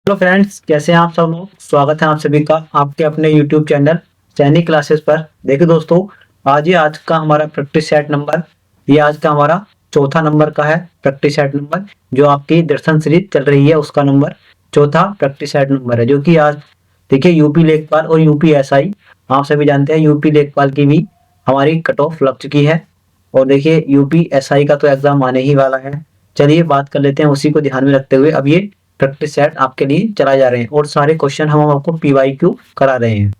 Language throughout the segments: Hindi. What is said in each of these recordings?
हेलो फ्रेंड्स, कैसे हैं आप सब लोग। स्वागत है आप सभी का आपके अपने यूट्यूब चैनल सैनिक क्लासेस पर। देखिए दोस्तों, आज का हमारा प्रैक्टिस सेट नंबर, ये आज का हमारा चौथा नंबर का है प्रैक्टिस सेट नंबर। जो आपकी दर्शन सीरीज चल रही है उसका नंबर चौथा प्रैक्टिस सेट नंबर है। जो कि आज देखिए यूपी लेखपाल और यूपी एसआई, आप सभी जानते हैं यूपी लेखपाल की भी हमारी कट ऑफ लग चुकी है। और देखिए यूपी एसआई का तो एग्जाम आने ही वाला है। चलिए बात कर लेते हैं उसी को ध्यान में रखते हुए। अब ये प्रैक्टिस सेट आपके लिए चलाए जा रहे हैं और सारे क्वेश्चन हम आपको पीवाईक्यू करा रहे हैं।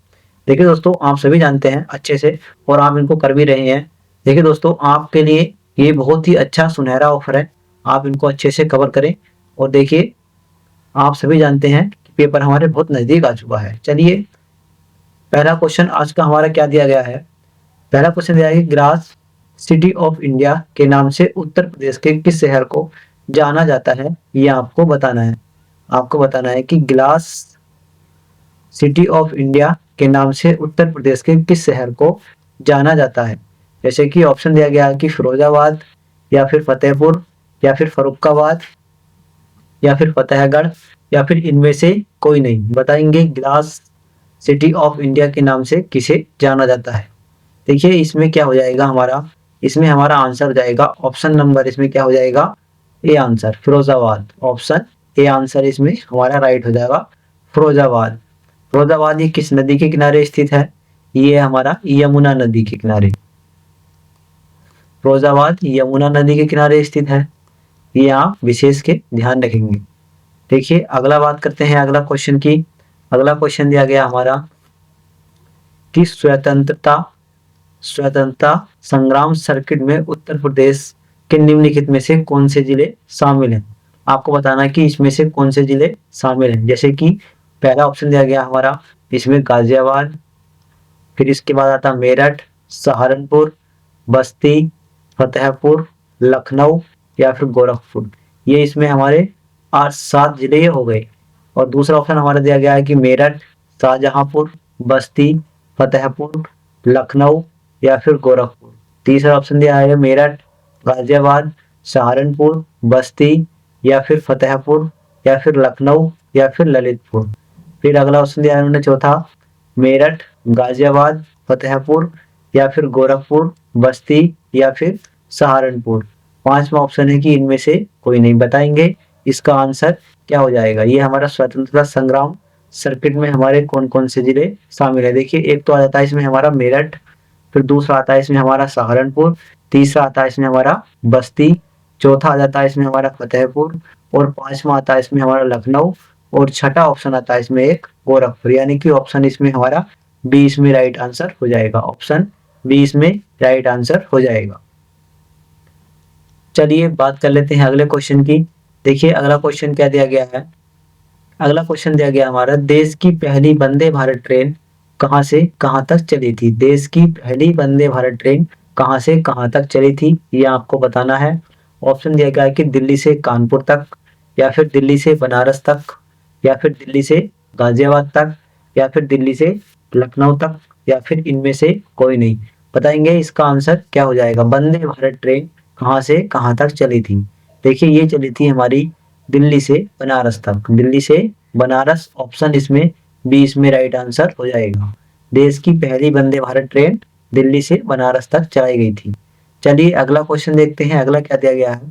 देखिए दोस्तों, आप सभी जानते हैं अच्छे से और आप इनको कर भी रहे हैं। देखिए दोस्तों, आपके लिए ये बहुत ही अच्छा सुनहरा ऑफर है, आप इनको अच्छे से कवर करें। और देखिए, आप सभी जानते हैं कि पेपर हमारे बहुत नजदीक आ चुका है। चलिए, पहला क्वेश्चन आज का हमारा क्या दिया गया है। पहला क्वेश्चन दिया है कि ग्रास सिटी ऑफ इंडिया के नाम से उत्तर प्रदेश के किस शहर को जाना जाता है, ये आपको बताना है। आपको बताना है कि ग्लास सिटी ऑफ इंडिया के नाम से उत्तर प्रदेश के किस शहर को जाना जाता है। जैसे कि ऑप्शन दिया गया है कि फिरोजाबाद, या फिर फतेहपुर, या फिर फरुखाबाद, या फिर फतेहगढ़, या फिर इनमें से कोई नहीं। बताएंगे ग्लास सिटी ऑफ इंडिया के नाम से किसे जाना जाता है। देखिए, इसमें क्या हो जाएगा हमारा, इसमें हमारा आंसर हो जाएगा ऑप्शन नंबर, इसमें क्या हो जाएगा, A answer Firozabad. Option A answer इसमें हमारा राइट हो जाएगा, फिरोजाबाद। फिरोजाबाद ये किस नदी के किनारे स्थित है, ये हमारा यमुना नदी के किनारे। फिरोजाबाद यमुना नदी के किनारे स्थित है, ये आप विशेष के ध्यान रखेंगे। देखिए, अगला बात करते हैं अगला क्वेश्चन की। अगला क्वेश्चन दिया गया हमारा कि स्वतंत्रता संग्राम सर्किट में उत्तर प्रदेश के निम्नलिखित में से कौन से जिले शामिल हैं। आपको बताना है कि इसमें से कौन से जिले शामिल हैं। जैसे कि पहला ऑप्शन दिया गया हमारा, इसमें गाजियाबाद, फिर इसके बाद आता मेरठ, सहारनपुर, बस्ती, फतेहपुर, लखनऊ, या फिर गोरखपुर। ये इसमें हमारे 8 7 जिले हो गए। और दूसरा ऑप्शन हमारा दिया गया है कि मेरठ, शाहजहांपुर, बस्ती, फतेहपुर, लखनऊ, या फिर गोरखपुर। तीसरा ऑप्शन दिया है मेरठ, गाजियाबाद, सहारनपुर, बस्ती, या फिर फतेहपुर, या फिर लखनऊ, या फिर ललितपुर। फिर अगला ऑप्शन दिया है उन्होंने चौथा, मेरठ, गाजियाबाद, फतेहपुर, या फिर गोरखपुर, बस्ती, या फिर सहारनपुर। पांचवा ऑप्शन है कि इनमें से कोई नहीं। बताएंगे इसका आंसर क्या हो जाएगा। ये हमारा स्वतंत्रता संग्राम सर्किट में हमारे कौन कौन से जिले शामिल है। देखिए, एक तो आ जाता है इसमें हमारा मेरठ, फिर दूसरा आता है इसमें हमारा सहारनपुर, तीसरा आता है इसमें हमारा बस्ती, चौथा आ जाता है इसमें हमारा फतेहपुर, और पांचवा आता है इसमें हमारा लखनऊ, और छठा ऑप्शन आता है इसमें एक गोरखपुर। यानी कि ऑप्शन इसमें हमारा 20 में राइट आंसर हो जाएगा। ऑप्शन 20 में राइट आंसर हो जाएगा। चलिए बात कर लेते हैं अगले क्वेश्चन की। देखिए, अगला क्वेश्चन क्या दिया गया है। अगला क्वेश्चन दिया गया हमारा, देश की पहली वंदे भारत ट्रेन कहां से कहां तक चली थी। देश की पहली वंदे भारत ट्रेन कहां से कहां तक चली थी, ये आपको बताना है। ऑप्शन दिया गया है कि दिल्ली से कानपुर तक, या फिर दिल्ली से बनारस तक, या फिर दिल्ली से गाजियाबाद तक, या फिर दिल्ली से लखनऊ तक, या फिर इनमें से कोई नहीं। बताएंगे इसका आंसर क्या हो जाएगा। वंदे भारत ट्रेन कहां से कहां तक चली थी। देखिए, ये चली थी हमारी दिल्ली से बनारस तक। दिल्ली से बनारस, ऑप्शन इसमें 20 में राइट आंसर हो जाएगा। देश की पहली वंदे भारत ट्रेन दिल्ली से बनारस तक चलाई गई थी। चलिए अगला क्वेश्चन देखते हैं, अगला क्या दिया गया है।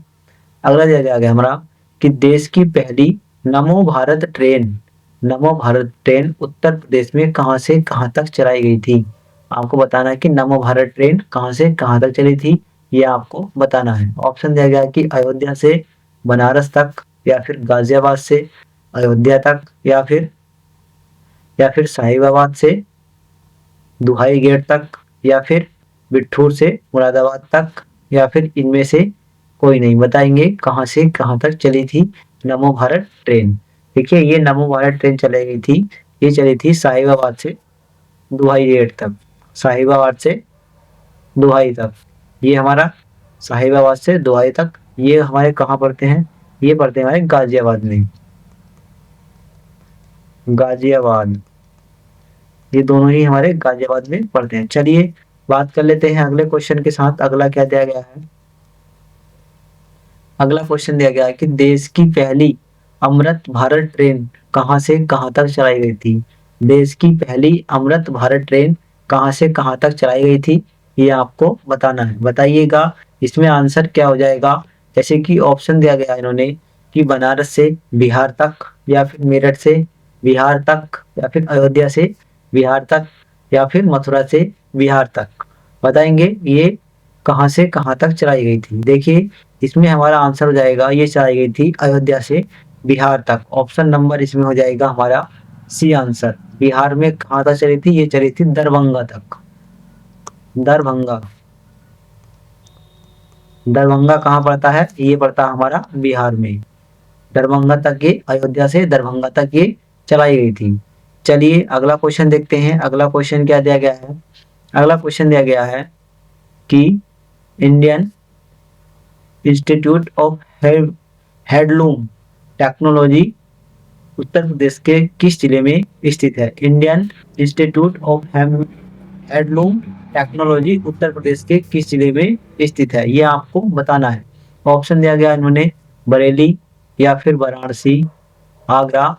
अगला दिया गया हमारा कि देश की पहली नमो भारत ट्रेन, नमो भारत ट्रेन उत्तर प्रदेश में कहां से कहां तक चलाई गई थी। आपको बताना है कि नमो भारत ट्रेन कहां से कहां तक चली थी, ये आपको बताना है। ऑप्शन दिया गया है कि अयोध्या से बनारस तक, या फिर गाजियाबाद से अयोध्या तक, या फिर साहिबाबाद से दुहाई गेट तक, या फिर बिठूर से मुरादाबाद तक, या फिर इनमें से कोई नहीं। बताएंगे कहां से कहां तक चली थी नमो भारत ट्रेन। देखिए, ये नमो भारत ट्रेन चलाई गई थी, ये चली थी साहिबाबाद से दुहाई गेट तक। साहिबाबाद से दुहाई तक, ये हमारा साहिबाबाद से दुहाई तक, ये हमारे कहाँ पड़ते हैं, ये पड़ते हैं हमारे गाजियाबाद में। गाजियाबाद, ये दोनों ही हमारे गाजियाबाद में पड़ते हैं। चलिए बात कर लेते हैं अगले क्वेश्चन के साथ। अगला क्या दिया गया है। अगला क्वेश्चन दिया गया है कि देश की पहली अमृत भारत ट्रेन कहाँ से कहाँ तक चलाई गई थी? देश की पहली अमृत भारत ट्रेन कहाँ से कहाँ तक चलाई गई थी? ये आपको बताना है। बताइएगा इसमें आंसर क्या हो जाएगा। जैसे कि ऑप्शन दिया गया है इन्होंने कि बनारस से बिहार तक, या फिर मेरठ से बिहार तक, या फिर अयोध्या से बिहार तक, या फिर मथुरा से बिहार तक। बताएंगे ये कहाँ से कहाँ तक चलाई गई थी। देखिए इसमें हमारा आंसर हो जाएगा, ये चलाई गई थी अयोध्या से बिहार तक। ऑप्शन नंबर इसमें हो जाएगा हमारा सी आंसर। बिहार में कहाँ तक चली थी? ये चली थी दरभंगा तक। दरभंगा। दरभंगा कहाँ पड़ता है? ये पड़ता है हमारा बिहार में। दरभंगा तक ये, अयोध्या से दरभंगा तक ये चलाई गई थी। चलिए अगला क्वेश्चन देखते हैं। अगला क्वेश्चन क्या दिया गया है? अगला क्वेश्चन दिया गया है कि Indian institute of handloom technology Uttar Pradesh के किस जिले में स्थित है? Indian institute of handloom technology Uttar Pradesh के किस जिले में स्थित है? ये आपको बताना है। ऑप्शन दिया गया इन्होंने बरेली, या फिर वाराणसी, आगरा,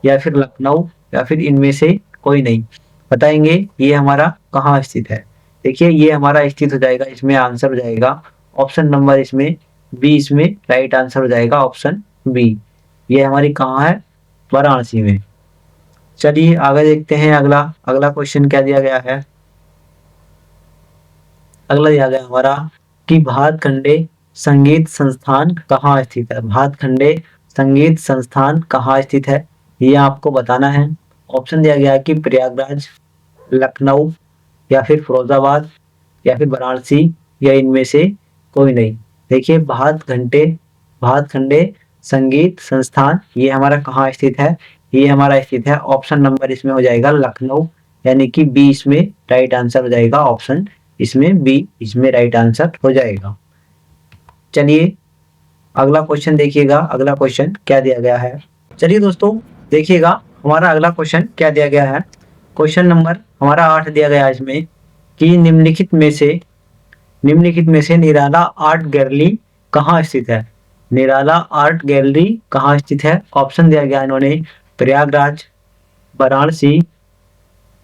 या फिर लखनऊ, या फिर इनमें से कोई नहीं। बताएंगे ये हमारा कहाँ स्थित है। देखिए ये हमारा स्थित हो जाएगा, इसमें आंसर हो जाएगा ऑप्शन नंबर इसमें बी। इसमें राइट आंसर हो जाएगा ऑप्शन बी। ये हमारी कहाँ है? वाराणसी में। चलिए आगे देखते हैं। अगला अगला क्वेश्चन क्या दिया गया है? अगला दिया गया हमारा कि भातखंडे संगीत संस्थान कहाँ स्थित है? भातखंडे संगीत संस्थान कहाँ स्थित है? ये आपको बताना है। ऑप्शन दिया गया है कि प्रयागराज, लखनऊ, या फिर फिरोजाबाद, या फिर वाराणसी, या इनमें से कोई नहीं। देखिए भातखंडे संगीत संस्थान ये हमारा कहाँ स्थित है? ये हमारा स्थित है ऑप्शन नंबर इसमें हो जाएगा लखनऊ, यानी कि बी इसमें राइट आंसर हो जाएगा। ऑप्शन इसमें बी इसमें राइट आंसर हो जाएगा। चलिए अगला क्वेश्चन देखिएगा। अगला क्वेश्चन क्या दिया गया है? चलिए दोस्तों देखिएगा हमारा अगला क्वेश्चन क्या दिया गया है। क्वेश्चन नंबर हमारा 8 दिया गया है इसमें कि निम्नलिखित में से निराला आर्ट गैलरी कहाँ स्थित है? निराला आर्ट गैलरी कहाँ स्थित है? ऑप्शन दिया गया इन्होंने प्रयागराज, वाराणसी,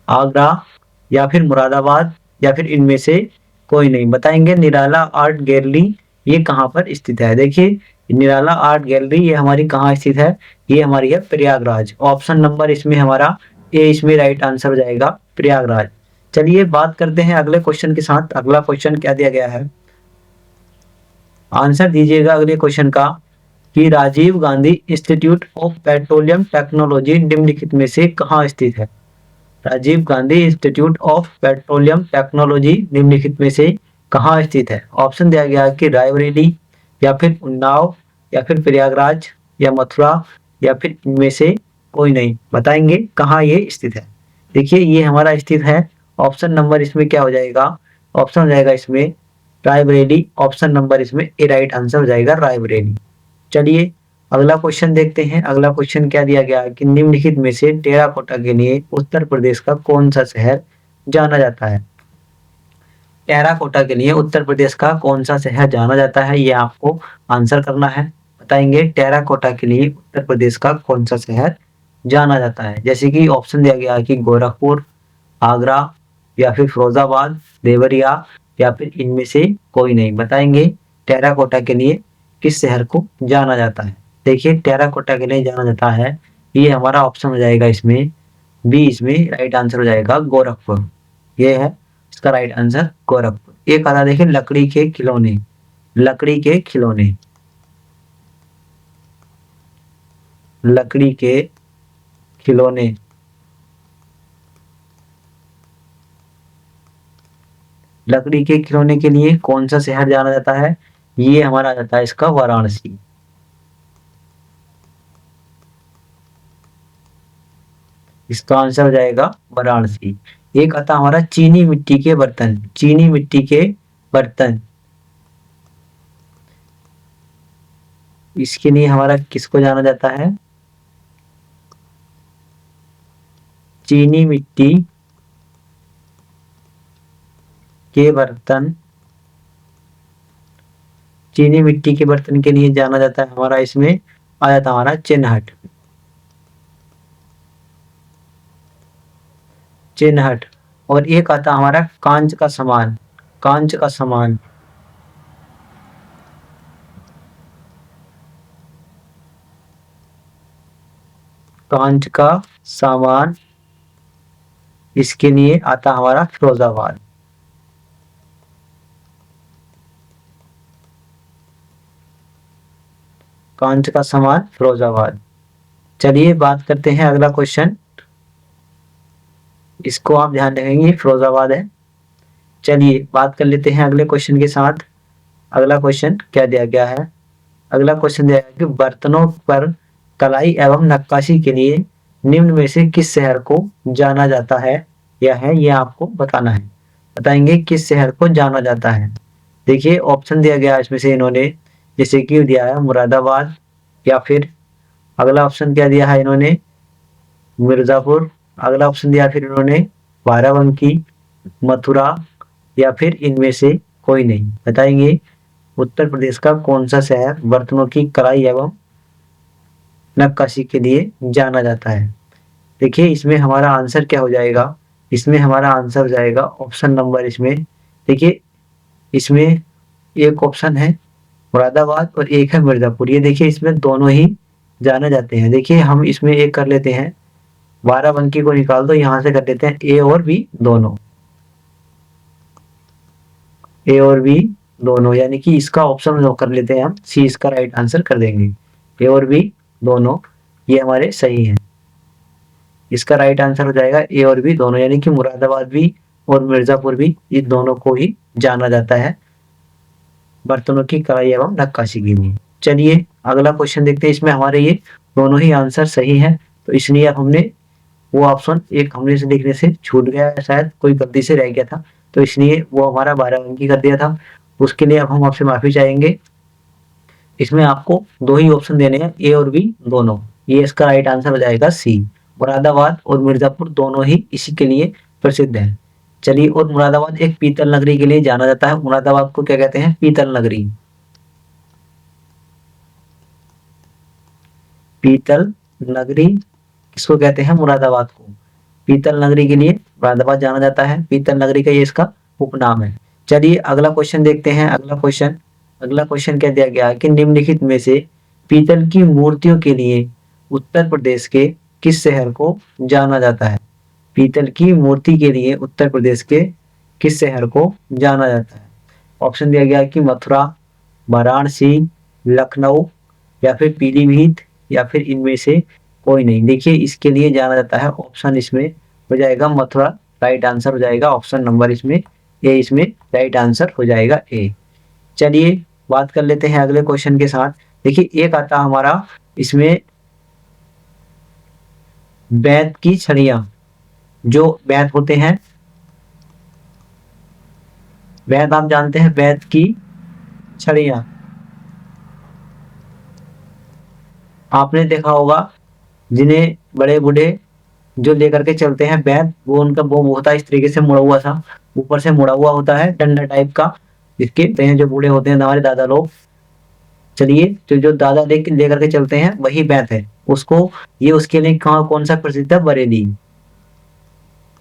आगरा, या फिर मुरादाबाद, या फिर इनमें से कोई नहीं। बताएंगे निराला आर्ट गैलरी ये कहाँ पर स्थित है। देखिए निराला आर्ट गैलरी ये हमारी कहाँ स्थित है? ये हमारी है प्रयागराज। ऑप्शन नंबर इसमें हमारा ए इसमें राइट आंसर हो जाएगा प्रयागराज। चलिए बात करते हैं अगले क्वेश्चन के साथ। अगला क्वेश्चन क्या दिया गया है? आंसर दीजिएगा अगले क्वेश्चन का कि Rajiv Gandhi institute of petroleum technology निम्नलिखित में से कहाँ स्थित है? Rajiv Gandhi institute of petroleum technology निम्नलिखित में से कहाँ स्थित है? ऑप्शन दिया गया कि रायबरेली, या फिर उन्नाव, या फिर प्रयागराज, या मथुरा, या फिर इनमें से कोई नहीं। बताएंगे कहाँ ये स्थित है। देखिए ये हमारा स्थित है ऑप्शन नंबर इसमें क्या हो जाएगा? ऑप्शन हो जाएगा इसमें रायबरेली। ऑप्शन नंबर इसमें ए राइट आंसर हो जाएगा रायबरेली। चलिए अगला क्वेश्चन देखते हैं। अगला क्वेश्चन क्या दिया गया कि निम्नलिखित में से टेराकोटा के लिए उत्तर प्रदेश का कौन सा शहर जाना जाता है? टेराकोटा के लिए उत्तर प्रदेश का कौन सा शहर जाना जाता है? ये आपको आंसर करना है। बताएंगे टेराकोटा के लिए उत्तर प्रदेश का कौन सा शहर जाना जाता है। जैसे कि ऑप्शन दिया गया कि गोरखपुर, आगरा, या फिर फिरोजाबाद, देवरिया, या फिर इनमें से कोई नहीं। बताएंगे टेराकोटा के लिए किस शहर को जाना जाता है। देखिए टेराकोटा के लिए जाना जाता है, ये हमारा ऑप्शन हो जाएगा इसमें बी। इसमें राइट आंसर हो जाएगा गोरखपुर। ये है इसका राइट आंसर गोरखपुर। एक आता देखिए लकड़ी के खिलौने। लकड़ी के खिलौने, लकड़ी के खिलौने, लकड़ी के खिलौने के लिए कौन सा शहर जाना जाता है? ये हमारा आ जाता है इसका वाराणसी। इसका आंसर हो जाएगा वाराणसी। एक आता हमारा चीनी मिट्टी के बर्तन। चीनी मिट्टी के बर्तन, इसके लिए हमारा किसको जाना जाता है? चीनी मिट्टी के बर्तन, चीनी मिट्टी के बर्तन के लिए जाना जाता है हमारा, इसमें आ जाता है हमारा चिन्हट। चिन्हट, और एक आता हमारा कांच का समान, कांच का समान, कांच का सामान, इसके लिए आता हमारा फिरोजाबाद। कांच का सामान फिरोजाबाद। चलिए बात करते हैं अगला क्वेश्चन, इसको आप ध्यान रखेंगे फिरोजाबाद है। चलिए बात कर लेते हैं अगले क्वेश्चन के साथ। अगला क्वेश्चन क्या दिया गया है? अगला क्वेश्चन दिया गया कि बर्तनों पर कलाई एवं नक्काशी के लिए निम्न में से किस शहर को जाना जाता है, या है ये आपको बताना है। बताएंगे किस शहर को जाना जाता है। देखिए ऑप्शन दिया गया इसमें से इन्होंने, जैसे कि दिया है मुरादाबाद, या फिर अगला ऑप्शन क्या दिया है इन्होंने, मिर्जापुर। अगला ऑप्शन दिया फिर इन्होंने बाराबंकी, मथुरा, या फिर इनमें से कोई नहीं। बताएंगे उत्तर प्रदेश का कौन सा शहर बर्तनों की कलाई एवं नक्काशी के लिए जाना जाता है। देखिए इसमें हमारा आंसर क्या हो जाएगा, इसमें हमारा आंसर हो जाएगा ऑप्शन नंबर, इसमें देखिए इसमें एक ऑप्शन है मुरादाबाद और एक है मिर्जापुर। ये देखिए इसमें दोनों ही जाने जाते हैं। देखिए हम इसमें एक कर लेते हैं, बाराबंकी को निकाल दो, यहाँ से कर लेते हैं ए और बी दोनों, ए और बी दोनों, यानी कि इसका ऑप्शन जो कर लेते हैं हम, सी इसका राइट आंसर कर देंगे। ए और बी दोनों ये हमारे सही हैं। इसका राइट आंसर हो जाएगा ए और बी दोनों, यानी कि मुरादाबाद भी और मिर्जापुर भी, इन दोनों को ही जाना जाता है बर्तनों की कलाई एवं नक्काशी के लिए। चलिए अगला क्वेश्चन देखते हैं। इसमें हमारे ये दोनों ही आंसर सही हैं, तो इसलिए अब हमने वो ऑप्शन एक हमने से लिखने से छूट गया है, शायद कोई गलती से रह गया था, तो इसलिए वो हमारा 12 अंक की कर दिया था। उसके लिए अब हम आपसे माफी चाहेंगे। इसमें आपको दो ही ऑप्शन देने हैं, ए और बी दोनों। ये इसका राइट आंसर हो जाएगा सी। मुरादाबाद और मिर्जापुर दोनों ही इसी के लिए प्रसिद्ध है। चलिए, और मुरादाबाद एक पीतल नगरी के लिए जाना जाता है। मुरादाबाद को क्या कहते हैं? पीतल नगरी। पीतल नगरी किसको कहते हैं? मुरादाबाद को। पीतल नगरी के लिए मुरादाबाद जाना जाता है। पीतल नगरी का ये इसका उपनाम है। चलिए अगला क्वेश्चन देखते हैं। अगला क्वेश्चन क्या दिया गया है कि निम्नलिखित में से पीतल की मूर्तियों के लिए उत्तर प्रदेश के किस शहर को जाना जाता है? पीतल की मूर्ति के लिए उत्तर प्रदेश के किस शहर को जाना जाता है? ऑप्शन दिया गया कि मथुरा, वाराणसी, लखनऊ, या फिर पीलीभीत, या फिर इनमें से कोई नहीं। देखिए इसके लिए जाना जाता है, ऑप्शन इसमें हो जाएगा मथुरा, राइट आंसर हो जाएगा ऑप्शन नंबर इसमें ए, इसमें राइट आंसर हो जाएगा ए। चलिए बात कर लेते हैं अगले क्वेश्चन के साथ। देखिए एक आता हमारा इसमें बेंत की छड़ियां, जो बेंत होते हैं, बेंत आप जानते हैं, बेंत की छड़ियां आपने देखा होगा, जिन्हें बड़े बूढ़े जो लेकर के चलते हैं बेंत, वो उनका वो होता है इस तरीके से मुड़ा हुआ सा, ऊपर से मुड़ा हुआ होता है डंडा टाइप का, जिसके जो बूढ़े होते हैं हमारे दादा लोग। चलिए तो जो दादा लेकर के चलते हैं वही बेंत है। उसको ये उसके लिए कौन सा प्रसिद्ध है? बरेली।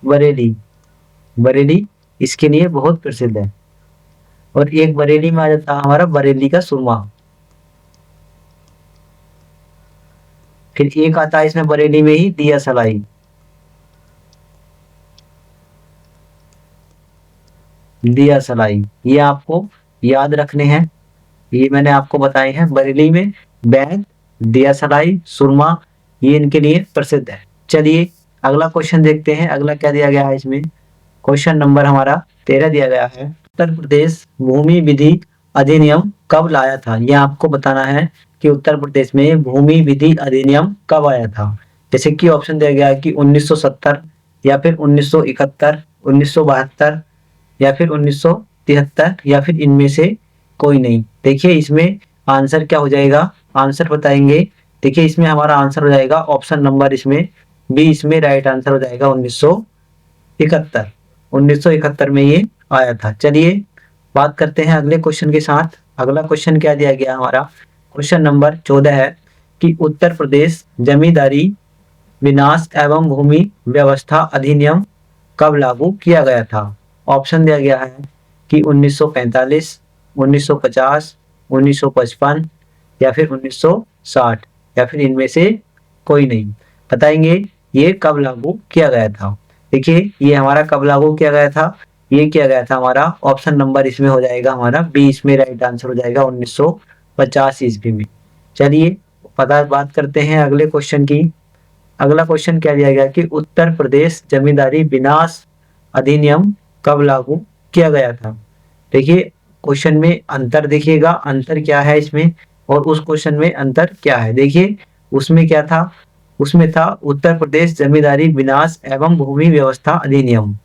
बरेली, बरेली इसके लिए बहुत प्रसिद्ध है। और एक बरेली में आ जाता है हमारा बरेली का सुरमा। फिर एक आता है इसमें बरेली में ही दिया सलाई। दिया सलाई ये आपको याद रखने हैं, ये मैंने आपको बताए हैं। बरेली में बैंड, दिया सलाई, सुरमा, ये इनके लिए प्रसिद्ध है। चलिए अगला क्वेश्चन देखते हैं। अगला क्या दिया गया है इसमें? क्वेश्चन नंबर हमारा 13 दिया गया है। उत्तर प्रदेश भूमि विधि अधिनियम कब लाया था? यह आपको बताना है कि उत्तर प्रदेश में भूमि विधि अधिनियम कब आया था। जैसे कि ऑप्शन दिया गया है कि 1970, या फिर 1971, 1972, या फिर 1973, या फिर इनमें से कोई नहीं। देखिए इसमें आंसर क्या हो जाएगा, आंसर बताएंगे। देखिए इसमें हमारा आंसर हो जाएगा ऑप्शन नंबर इसमें बी, इसमें राइट आंसर हो जाएगा 1971। 1971 में ये आया था। चलिए बात करते हैं अगले क्वेश्चन के साथ। अगला क्वेश्चन क्या दिया गया हमारा? क्वेश्चन नंबर 14 है कि उत्तर प्रदेश जमींदारी विनाश एवं भूमि व्यवस्था अधिनियम कब लागू किया गया था? ऑप्शन दिया गया है कि 1945, 1950, 1955 या फिर 1960 या फिर इनमें से कोई नहीं। बताएंगे ये कब लागू किया गया था? देखिए ये हमारा कब लागू किया गया था, ये किया गया था हमारा ऑप्शन नंबर इसमें हो जाएगा हमारा 20 में राइट आंसर हो जाएगा 1950 ईस्वी में। चलिए पता बात करते हैं अगले क्वेश्चन की। अगला क्वेश्चन क्या दिया गया कि उत्तर प्रदेश जमींदारी विनाश अधिनियम कब लागू किया गया था? देखिए क्वेश्चन में अंतर देखिएगा, अंतर क्या है इसमें और उस क्वेश्चन में अंतर क्या है। देखिए उसमें क्या था, उसमें था उत्तर प्रदेश जमींदारी विनाश एवं भूमि व्यवस्था अधिनियम।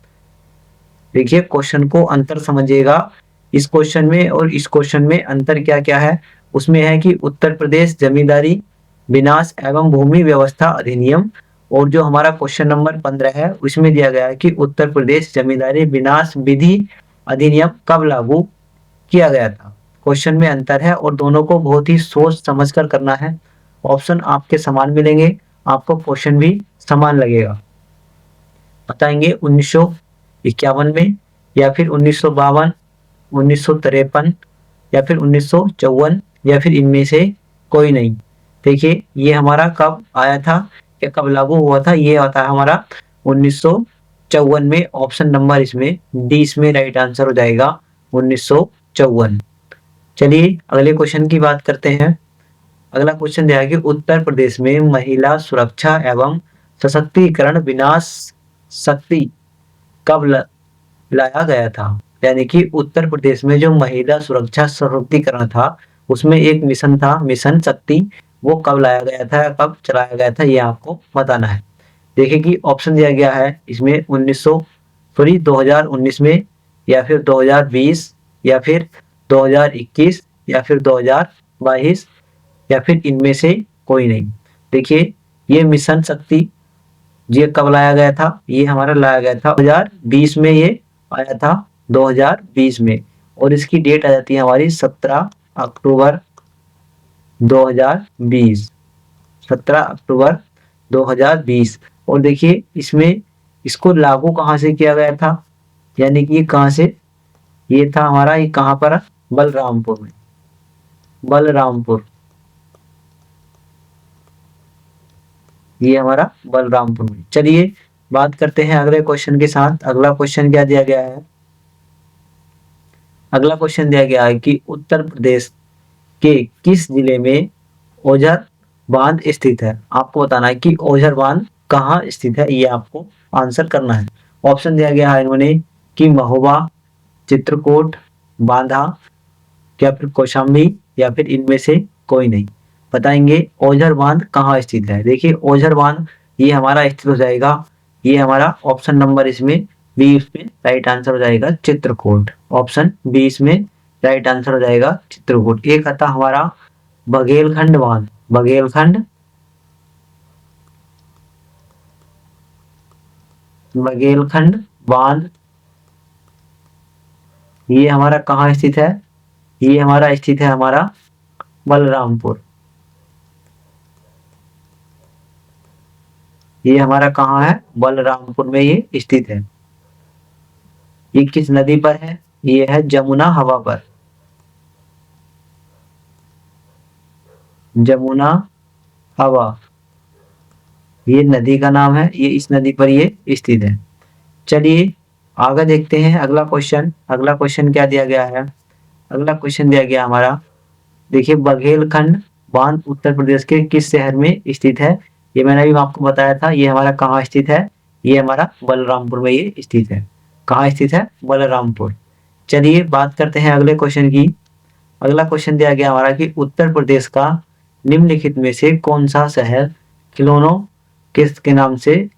देखिए क्वेश्चन को अंतर समझिएगा, इस क्वेश्चन में और इस क्वेश्चन में अंतर क्या क्या है। उसमें है कि उत्तर प्रदेश जमींदारी विनाश एवं भूमि व्यवस्था अधिनियम, और जो हमारा क्वेश्चन नंबर 15 है उसमें दिया गया है कि उत्तर प्रदेश जमींदारी विनाश विधि अधिनियम कब लागू किया गया था। क्वेश्चन में अंतर है और दोनों को बहुत ही सोच समझ कर करना है। ऑप्शन आपके समान मिलेंगे, आपको क्वेश्चन भी समान लगेगा। बताएंगे 1951 में या फिर 1952, 1953 या फिर 1954 या फिर इनमें से कोई नहीं। देखिए ये हमारा कब आया था या कब लागू हुआ था, ये आता है हमारा 1954 में। ऑप्शन नंबर इसमें डी इसमें राइट आंसर हो जाएगा 1954। चलिए अगले क्वेश्चन की बात करते हैं। अगला क्वेश्चन दिया है कि उत्तर प्रदेश में महिला सुरक्षा एवं सशक्तिकरण विनाश शक्ति कब लाया गया था? यानी कि उत्तर प्रदेश में जो महिला सुरक्षा सशक्तिकरण था उसमें एक मिशन था, मिशन शक्ति, वो कब लाया गया था, कब चलाया गया था, ये आपको बताना है। देखिए कि ऑप्शन दिया गया है इसमें 2019 में या फिर 2020 या फिर 2021 या फिर 2022 या फिर इनमें से कोई नहीं। देखिए ये मिशन शक्ति ये कब लाया गया था, ये हमारा लाया गया था 2020 में, ये आया था 2020 में, और इसकी डेट आ जाती है हमारी 17 अक्टूबर 2020, 17 अक्टूबर 2020। और देखिए इसमें इसको लागू कहाँ से किया गया था, यानी कि कहाँ से, ये था हमारा, ये कहाँ पर, बलरामपुर में, बलरामपुर, ये हमारा बलरामपुर में। चलिए बात करते हैं अगले क्वेश्चन के साथ। अगला क्वेश्चन क्या दिया गया है, अगला क्वेश्चन दिया गया है कि उत्तर प्रदेश के किस जिले में ओझर बांध स्थित है? आपको बताना है कि ओझर बांध कहाँ स्थित है, ये आपको आंसर करना है। ऑप्शन दिया गया है इन्होंने कि महोबा, चित्रकूट, बांधा या फिर कौशाम्बी या फिर इनमें से कोई नहीं। बताएंगे ओझर बांध कहाँ स्थित है। देखिए ओझर बांध ये हमारा स्थित हो जाएगा, ये हमारा ऑप्शन नंबर इसमें बी इसमें राइट आंसर हो जाएगा चित्रकूट। ऑप्शन बी इसमें राइट आंसर हो जाएगा चित्रकूट। एक आता हमारा बघेलखंड बांध, बघेलखंड, बघेलखंड बांध, ये हमारा कहाँ स्थित है, ये हमारा स्थित है हमारा बलरामपुर। ये हमारा कहाँ है, बलरामपुर में ये स्थित है। ये किस नदी पर है, ये है जमुना हवा पर, जमुना हवा ये नदी का नाम है, ये इस नदी पर ये स्थित है। चलिए आगे देखते हैं अगला क्वेश्चन। अगला क्वेश्चन क्या दिया गया है, अगला क्वेश्चन दिया गया हमारा, देखिए बघेलखंड बांध उत्तर प्रदेश के किस शहर में स्थित है? ये मैंने अभी आपको बताया था, ये हमारा कहाँ स्थित है, ये हमारा बलरामपुर में ये स्थित है। कहाँ स्थित है, बलरामपुर। चलिए बात करते हैं अगले क्वेश्चन की। अगला क्वेश्चन दिया गया हमारा कि उत्तर प्रदेश का निम्नलिखित में से कौन सा शहर खिलौनों के नाम से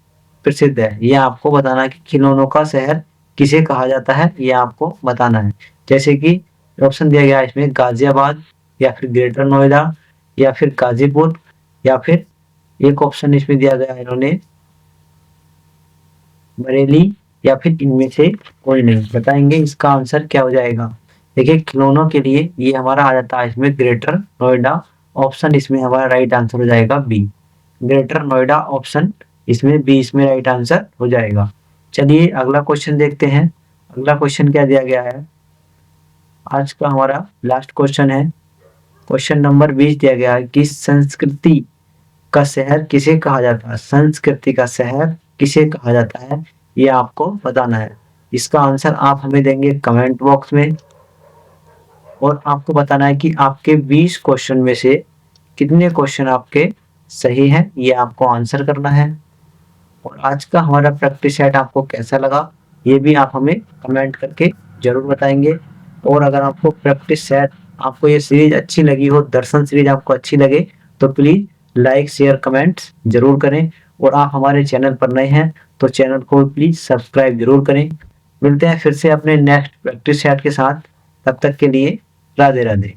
प्रसिद्ध है? ये आपको बताना है कि खिलौनों का शहर किसे कहा जाता है, ये आपको बताना है। जैसे कि ऑप्शन दिया गया है इसमें गाजियाबाद या फिर ग्रेटर नोएडा या फिर गाजीपुर या फिर एक ऑप्शन इसमें दिया गया है इन्होंने बरेली या फिर इनमें से कोई नहीं। बताएंगे इसका आंसर क्या हो जाएगा। देखिए खिलौनों के लिए ये हमारा आ जाता है इसमें ग्रेटर नोएडा। ऑप्शन इसमें हमारा राइट आंसर हो जाएगा बी, ग्रेटर नोएडा। ऑप्शन इसमें बी इसमें राइट आंसर हो जाएगा। चलिए अगला क्वेश्चन देखते हैं। अगला क्वेश्चन क्या दिया गया है। आज का हमारा लास्ट क्वेश्चन है। क्वेश्चन नंबर 20 दिया गया है कि संस्कृति का शहर किसे कहा जाता है। संस्कृति का शहर किसे कहा जाता है, ये आपको बताना है। इसका आंसर आप हमें देंगे कमेंट बॉक्स में, और आपको बताना है कि आपके 20 क्वेश्चन में से कितने क्वेश्चन आपके सही हैं, ये आपको आंसर करना है। और आज का हमारा प्रैक्टिस सेट आपको कैसा लगा, ये भी आप हमें कमेंट करके जरूर बताएंगे। और अगर आपको प्रैक्टिस सेट, आपको ये सीरीज अच्छी लगी हो, दर्शन सीरीज आपको अच्छी लगे, तो प्लीज लाइक शेयर कमेंट्स जरूर करें। और आप हमारे चैनल पर नए हैं तो चैनल को प्लीज सब्सक्राइब जरूर करें। मिलते हैं फिर से अपने नेक्स्ट प्रैक्टिस सेट के साथ। तब तक के लिए राधे राधे।